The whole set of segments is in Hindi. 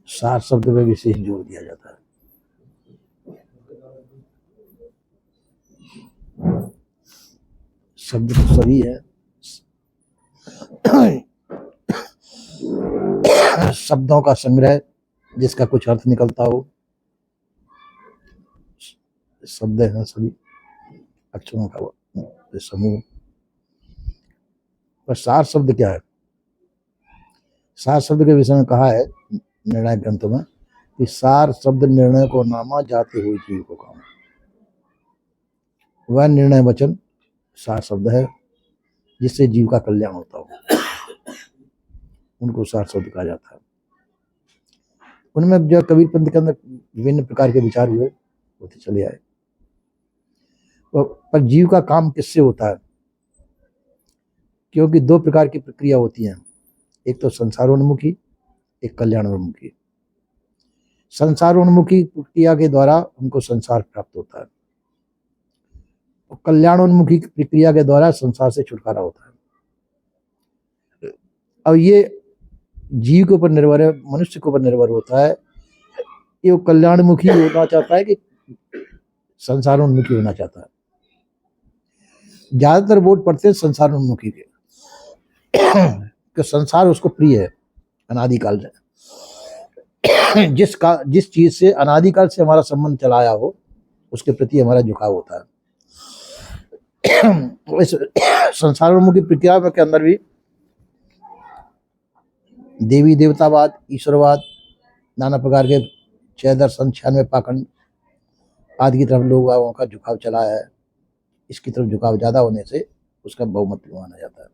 सार शब्द में विशेष जोर दिया जाता है। शब्द तो सभी है, शब्दों का संग्रह जिसका कुछ अर्थ निकलता हो, शब्द है सभी अक्षरों का समूह। पर सार शब्द क्या है? सार शब्द के विषय में कहा है निर्णय ग्रंथों में कि सार शब्द निर्णय को नामा जाते हुए जीव को काम। वह निर्णय वचन सार शब्द है जिससे जीव का कल्याण होता हो, उनको सार शब्द कहा जाता है। उनमें जो कबीरपंथी के अंदर विभिन्न प्रकार के विचार हुए होते चले आए। पर जीव का काम किससे होता है? क्योंकि दो प्रकार की प्रक्रिया होती हैं, एक तो संसारोन्मुखी, एक कल्याणोन्मुखी। संसारोन्मुखी प्रक्रिया के द्वारा हमको संसार प्राप्त होता है, और कल्याणोन्मुखी प्रक्रिया के द्वारा संसार से छुटकारा होता है। अब ये जीव के ऊपर निर्भर है, मनुष्य के ऊपर निर्भर होता है कि वो कल्याणमुखी होना चाहता है कि संसारोन्मुखी होना चाहता है। ज्यादातर वोट पड़ते हैं संसारोन्मुखी के, कि संसार उसको प्रिय है अनादिकाल से। जिस चीज से अनादिकाल से हमारा संबंध चलाया हो उसके प्रति हमारा झुकाव होता है। इस संसारोन्मुखी प्रक्रिया के अंदर भी देवी देवतावाद, ईश्वरवाद, नाना प्रकार के 6 दर्शन, 96 पाखंड आदि की तरफ लोगों का झुकाव चला है। इसकी तरफ झुकाव ज्यादा होने से उसका बहुमत माना जाता है।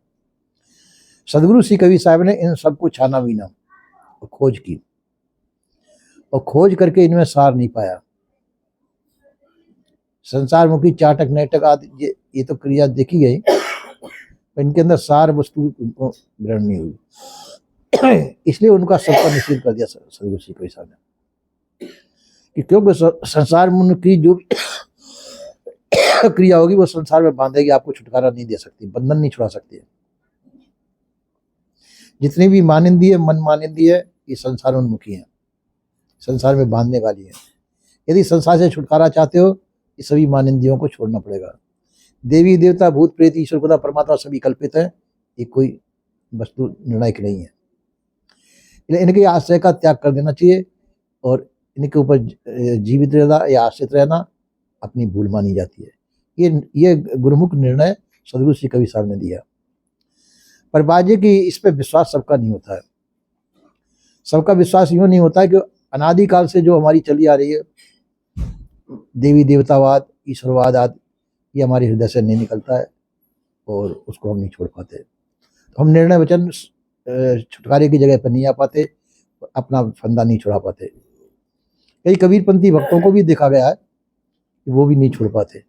सदगुरु श्री कबीर साहब ने इन सबको छाना बीना और खोज की, और खोज करके इनमें सार नहीं पाया। संसारमुखी, चाटक, नैटक आदि ये तो क्रिया देखी गई, इनके अंदर सार वस्तु उनको ग्रहण नहीं हुई। इसलिए उनका सबका निषेध कर दिया सदगुरु श्री कबीर साहब ने, कि क्योंकि संसार की जो क्रिया होगी वो संसार में बांधेगी, आपको छुटकारा नहीं दे सकती, बंधन नहीं छुड़ा सकती है। जितनी भी मानिंदी है, मन मानिंदी है, ये संसारोन्मुखी है, संसार में बांधने वाली है। यदि संसार से छुटकारा चाहते हो, ये सभी मानिंदियों को छोड़ना पड़ेगा। देवी देवता, भूत प्रेत, ईश्वर खुदा, परमात्मा सभी कल्पित है, ये कोई वस्तु निर्णायक नहीं है। इसलिए इनके आश्रय का त्याग कर देना चाहिए, और इनके ऊपर जीवित रहना या आश्रित रहना अपनी भूल मानी जाती है। ये गुरुमुख निर्णय सदगुरु श्री कबीर साहब ने दिया। पर बाजे की इस पे विश्वास सबका नहीं होता है। सबका विश्वास यूँ नहीं होता है कि अनादिकाल से जो हमारी चली आ रही है देवी देवतावाद, ईश्वरवाद आदि, ये हमारे हृदय से नहीं निकलता है और उसको हम नहीं छोड़ पाते। तो हम निर्णय वचन छुटकारे की जगह पर नहीं आ पाते, अपना फंदा नहीं छुड़ा पाते। कई कबीरपंथी भक्तों को भी देखा गया है कि वो भी नहीं छोड़ पाते,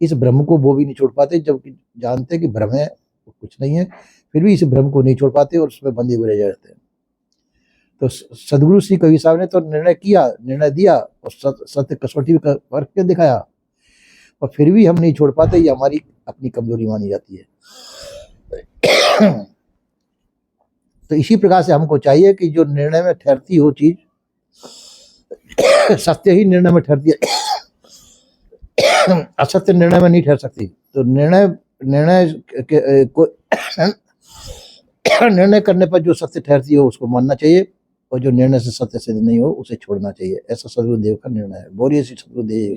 इस भ्रम को वो भी नहीं छोड़ पाते, जबकि जानते कि भ्रम है, कुछ नहीं है, फिर भी इस भ्रम को नहीं छोड़ पाते और उसमें बंधे हुए रह जाते हैं। तो सदगुरु श्री कबीर साहब ने तो निर्णय दिया और सत्य कसौटी वर्क के दिखाया, और फिर भी हम नहीं छोड़ पाते, ये हमारी अपनी कमजोरी मानी जाती है। तो इसी प्रकार से हमको चाहिए कि जो निर्णय में ठहरती हो चीज, सत्य ही निर्णय में ठहरती है, असत्य निर्णय में नहीं ठहर सकती। तो निर्णय करने पर जो सत्य ठहरती हो उसको मानना चाहिए, और जो निर्णय से सत्य सिद्ध नहीं हो उसे छोड़ना चाहिए। ऐसा सदगुरुदेव का निर्णय है। बोलिए श्री सदगुरुदेव।